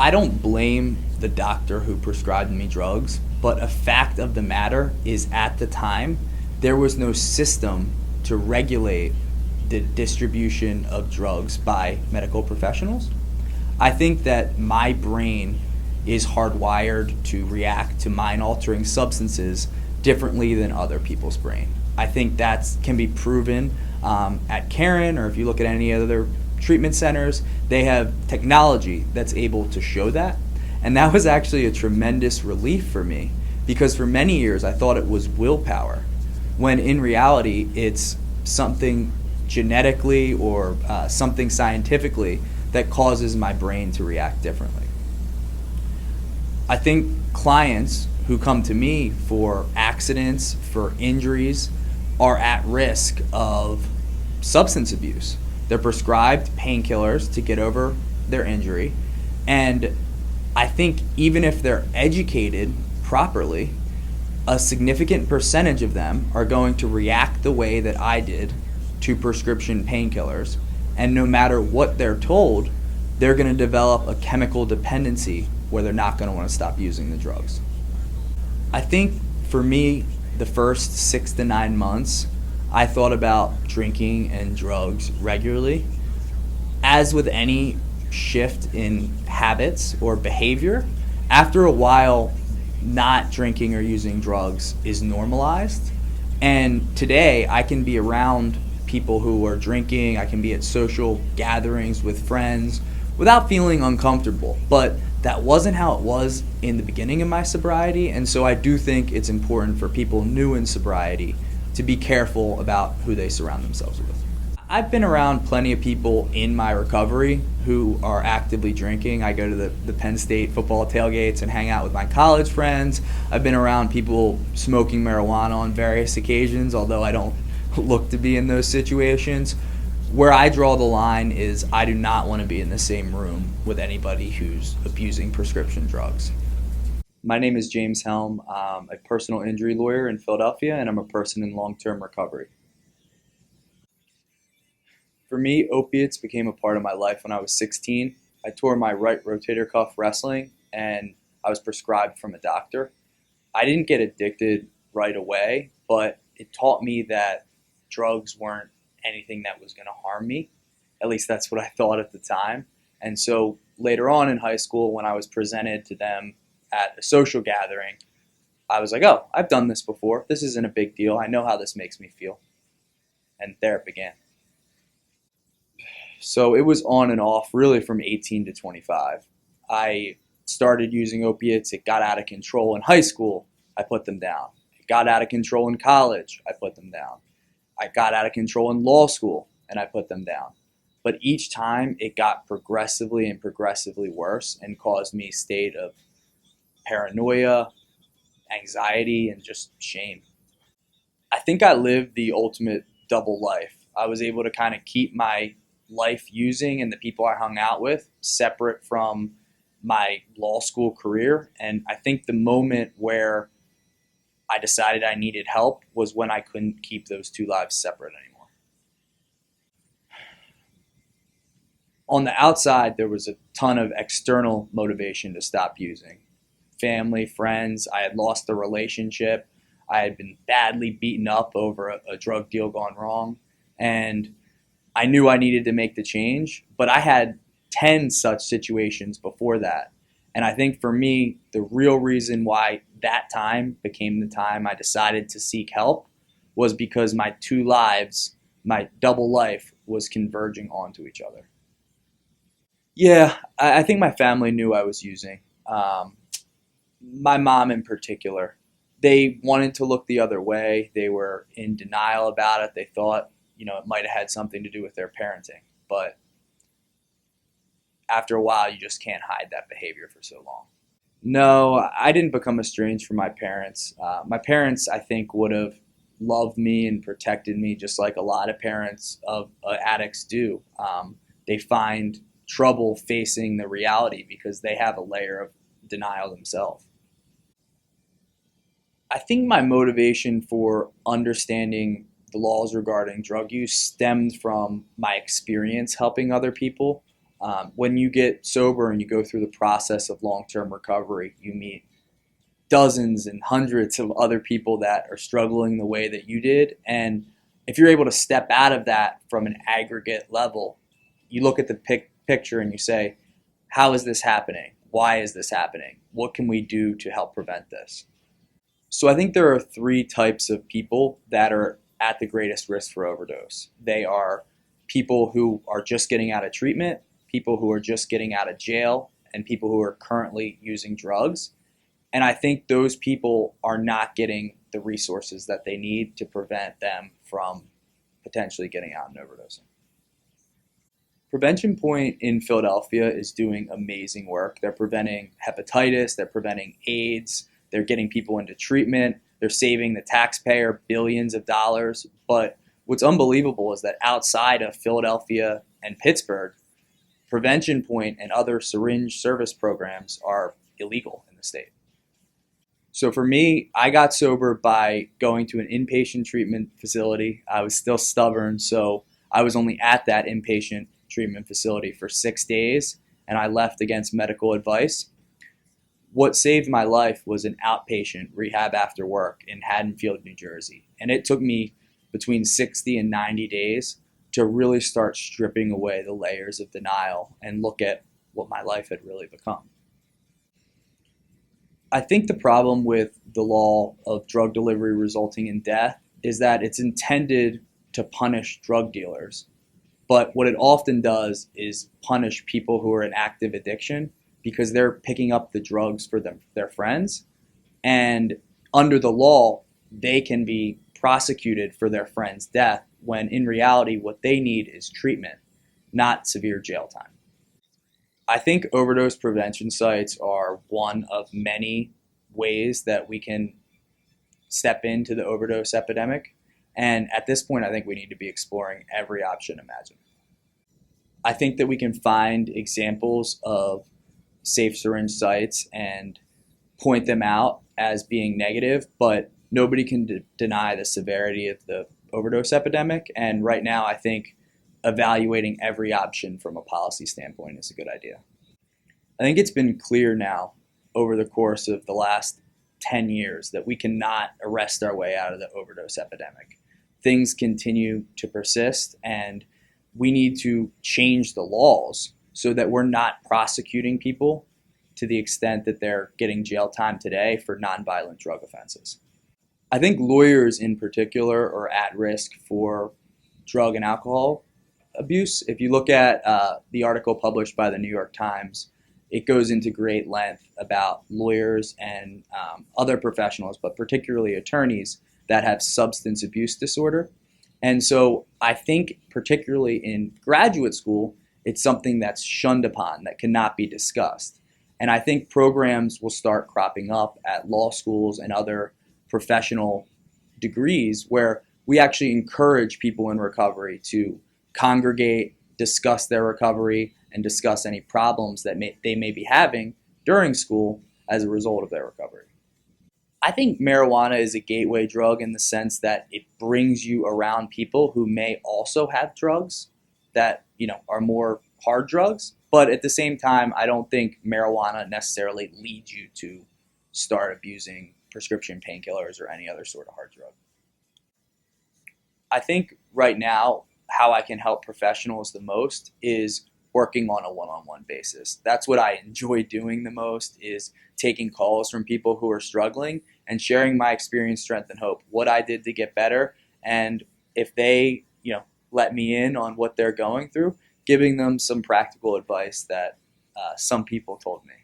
I don't blame the doctor who prescribed me drugs, but a fact of the matter is at the time, there was no system to regulate the distribution of drugs by medical professionals. I think that my brain is hardwired to react to mind altering substances differently than other people's brain. I think that can be proven at Karen, or if you look at any other treatment centers, they have technology that's able to show that. And that was actually a tremendous relief for me because for many years I thought it was willpower, when in reality it's something genetically or something scientifically that causes my brain to react differently. I think clients who come to me for accidents, for injuries, are at risk of substance abuse. They're prescribed painkillers to get over their injury. And I think even if they're educated properly, a significant percentage of them are going to react the way that I did to prescription painkillers. And no matter what they're told, they're going to develop a chemical dependency where they're not going to want to stop using the drugs. I think for me, the first 6 to 9 months, I thought about drinking and drugs regularly. As with any shift in habits or behavior, after a while, not drinking or using drugs is normalized. And today, I can be around people who are drinking, I can be at social gatherings with friends without feeling uncomfortable. But that wasn't how it was in the beginning of my sobriety, and so I do think it's important for people new in sobriety to be careful about who they surround themselves with. I've been around plenty of people in my recovery who are actively drinking. I go to the Penn State football tailgates and hang out with my college friends. I've been around people smoking marijuana on various occasions, although I don't look to be in those situations. Where I draw the line is I do not want to be in the same room with anybody who's abusing prescription drugs. My name is James Helm. I'm a personal injury lawyer in Philadelphia, and I'm a person in long-term recovery. For me, opiates became a part of my life when I was 16. I tore my right rotator cuff wrestling, and I was prescribed from a doctor. I didn't get addicted right away, but it taught me that drugs weren't anything that was going to harm me. At least that's what I thought at the time. And so later on in high school, when I was presented to them at a social gathering, I was like, oh, I've done this before. This isn't a big deal. I know how this makes me feel. And there it began. So it was on and off really from 18 to 25. I started using opiates. It got out of control in high school. I put them down. It got out of control in college. I put them down. I got out of control in law school and I put them down. But each time it got progressively and progressively worse and caused me a state of paranoia, anxiety, and just shame. I think I lived the ultimate double life. I was able to kind of keep my life using and the people I hung out with separate from my law school career. And I think the moment where I decided I needed help was when I couldn't keep those two lives separate anymore. On the outside, there was a ton of external motivation to stop using. Family, friends, I had lost a relationship. I had been badly beaten up over a drug deal gone wrong. And I knew I needed to make the change, but I had 10 such situations before that. And I think for me, the real reason why that time became the time I decided to seek help was because my two lives, my double life, was converging onto each other. Yeah, I think my family knew I was using. My mom in particular, they wanted to look the other way. They were in denial about it. They thought, it might have had something to do with their parenting. But after a while, you just can't hide that behavior for so long. No, I didn't become estranged from my parents. My parents, I think, would have loved me and protected me just like a lot of parents of addicts do. They find trouble facing the reality because they have a layer of denial themselves. I think my motivation for understanding the laws regarding drug use stemmed from my experience helping other people. When you get sober and you go through the process of long-term recovery, you meet dozens and hundreds of other people that are struggling the way that you did. And if you're able to step out of that from an aggregate level, you look at the picture and you say, how is this happening? Why is this happening? What can we do to help prevent this? So I think there are three types of people that are at the greatest risk for overdose. They are people who are just getting out of treatment, people who are just getting out of jail, and people who are currently using drugs. And I think those people are not getting the resources that they need to prevent them from potentially getting out and overdosing. Prevention Point in Philadelphia is doing amazing work. They're preventing hepatitis, they're preventing AIDS, they're getting people into treatment, they're saving the taxpayer billions of dollars. But what's unbelievable is that outside of Philadelphia and Pittsburgh, Prevention Point and other syringe service programs are illegal in the state. So for me, I got sober by going to an inpatient treatment facility. I was still stubborn, so I was only at that inpatient treatment facility for 6 days, and I left against medical advice. What saved my life was an outpatient rehab after work in Haddonfield, New Jersey. And it took me between 60 and 90 days to really start stripping away the layers of denial and look at what my life had really become. I think the problem with the law of drug delivery resulting in death is that it's intended to punish drug dealers. But what it often does is punish people who are in active addiction because they're picking up the drugs for their friends. And under the law, they can be prosecuted for their friend's death when in reality what they need is treatment, not severe jail time. I think overdose prevention sites are one of many ways that we can step into the overdose epidemic. And at this point, I think we need to be exploring every option imaginable. I think that we can find examples of safe syringe sites and point them out as being negative, but nobody can deny the severity of the overdose epidemic. And right now, I think evaluating every option from a policy standpoint is a good idea. I think it's been clear now over the course of the last 10 years that we cannot arrest our way out of the overdose epidemic. Things continue to persist, and we need to change the laws so that we're not prosecuting people to the extent that they're getting jail time today for nonviolent drug offenses. I think lawyers in particular are at risk for drug and alcohol abuse. If you look at the article published by the New York Times, it goes into great length about lawyers and other professionals, but particularly attorneys that have substance abuse disorder. And so I think particularly in graduate school, it's something that's shunned upon, that cannot be discussed. And I think programs will start cropping up at law schools and other professional degrees where we actually encourage people in recovery to congregate, discuss their recovery, and discuss any problems that they may be having during school as a result of their recovery. I think marijuana is a gateway drug in the sense that it brings you around people who may also have drugs that, are more hard drugs. But at the same time, I don't think marijuana necessarily leads you to start abusing prescription painkillers or any other sort of hard drug. I think right now, how I can help professionals the most is working on a one-on-one basis. That's what I enjoy doing the most, is taking calls from people who are struggling and sharing my experience, strength, and hope, what I did to get better. And if they, let me in on what they're going through, giving them some practical advice that some people told me.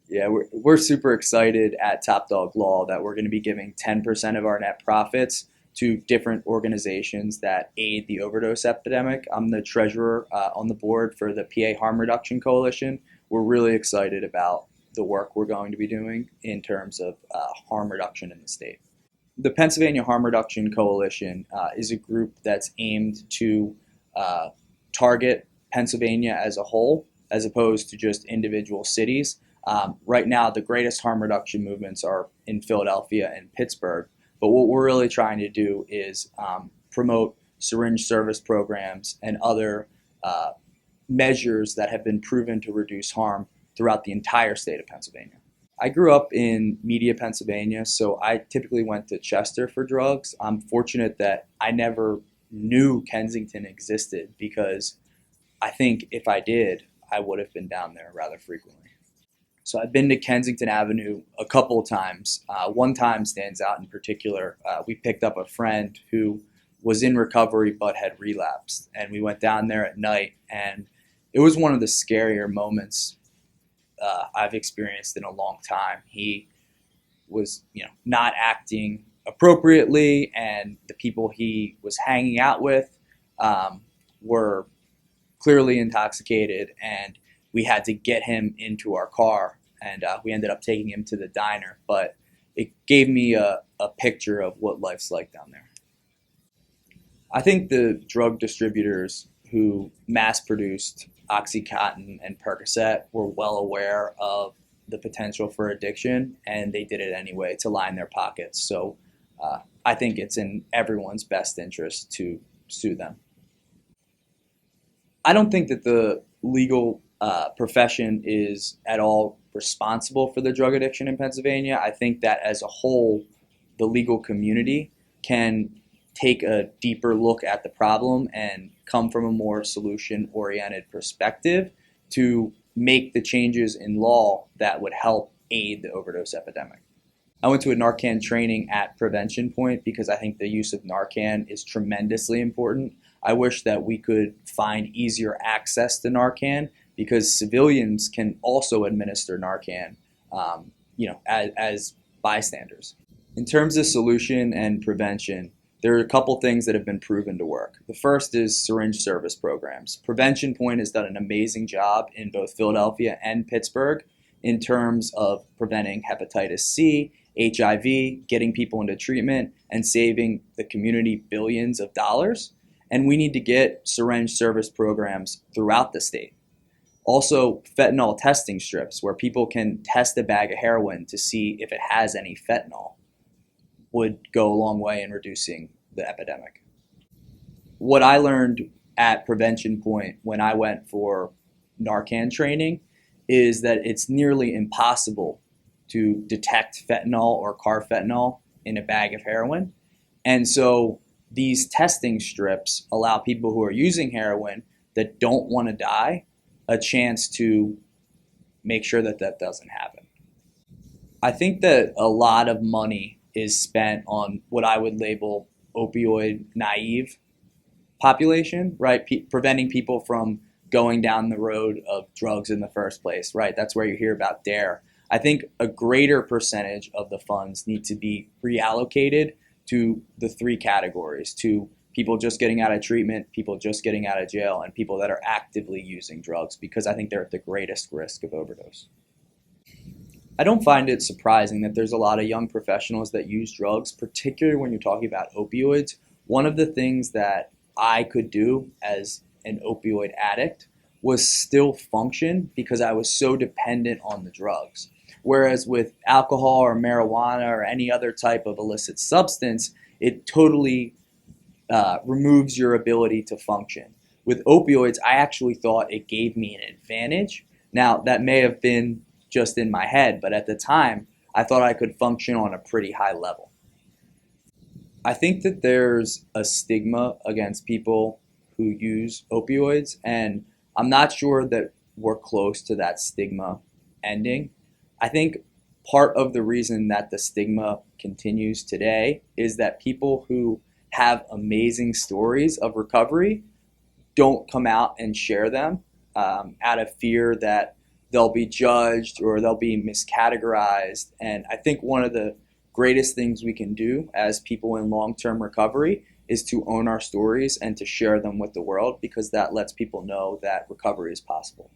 Yeah, we're super excited at Top Dog Law that we're going to be giving 10% of our net profits to different organizations that aid the overdose epidemic. I'm the treasurer on the board for the PA Harm Reduction Coalition. We're really excited about the work we're going to be doing in terms of harm reduction in the state. The Pennsylvania Harm Reduction Coalition is a group that's aimed to target Pennsylvania as a whole, as opposed to just individual cities. Right now, the greatest harm reduction movements are in Philadelphia and Pittsburgh. But what we're really trying to do is promote syringe service programs and other measures that have been proven to reduce harm throughout the entire state of Pennsylvania. I grew up in Media, Pennsylvania, so I typically went to Chester for drugs. I'm fortunate that I never knew Kensington existed because I think if I did, I would have been down there rather frequently. So I've been to Kensington Avenue a couple of times. One time stands out in particular. We picked up a friend who was in recovery but had relapsed, and we went down there at night, and it was one of the scarier moments I've experienced in a long time. He was, not acting appropriately, and the people he was hanging out with were clearly intoxicated, and we had to get him into our car, and we ended up taking him to the diner. But it gave me a picture of what life's like down there. I think the drug distributors who mass produced Oxycontin and Percocet were well aware of the potential for addiction, and they did it anyway to line their pockets. So I think it's in everyone's best interest to sue them. I don't think that the legal profession is at all responsible for the drug addiction in Pennsylvania. I think that as a whole, the legal community can take a deeper look at the problem and come from a more solution-oriented perspective to make the changes in law that would help aid the overdose epidemic. I went to a Narcan training at Prevention Point because I think the use of Narcan is tremendously important. I wish that we could find easier access to Narcan because civilians can also administer Narcan, as bystanders. In terms of solution and prevention, there are a couple things that have been proven to work. The first is syringe service programs. Prevention Point has done an amazing job in both Philadelphia and Pittsburgh in terms of preventing hepatitis C, HIV, getting people into treatment, and saving the community billions of dollars. And we need to get syringe service programs throughout the state. Also, fentanyl testing strips where people can test a bag of heroin to see if it has any fentanyl would go a long way in reducing the epidemic. What I learned at Prevention Point when I went for Narcan training is that it's nearly impossible to detect fentanyl or carfentanil in a bag of heroin. And so these testing strips allow people who are using heroin that don't want to die a chance to make sure that that doesn't happen. I think that a lot of money is spent on what I would label opioid naive population, right? Preventing people from going down the road of drugs in the first place, right? That's where you hear about DARE. I think a greater percentage of the funds need to be reallocated to the three categories, to people just getting out of treatment, people just getting out of jail, and people that are actively using drugs, because I think they're at the greatest risk of overdose. I don't find it surprising that there's a lot of young professionals that use drugs, particularly when you're talking about opioids. One of the things that I could do as an opioid addict was still function because I was so dependent on the drugs. Whereas with alcohol or marijuana or any other type of illicit substance, it totally removes your ability to function. With opioids, I actually thought it gave me an advantage. Now, that may have been just in my head, but at the time, I thought I could function on a pretty high level. I think that there's a stigma against people who use opioids, and I'm not sure that we're close to that stigma ending. I think part of the reason that the stigma continues today is that people who have amazing stories of recovery don't come out and share them out of fear that they'll be judged or they'll be miscategorized. And I think one of the greatest things we can do as people in long-term recovery is to own our stories and to share them with the world, because that lets people know that recovery is possible.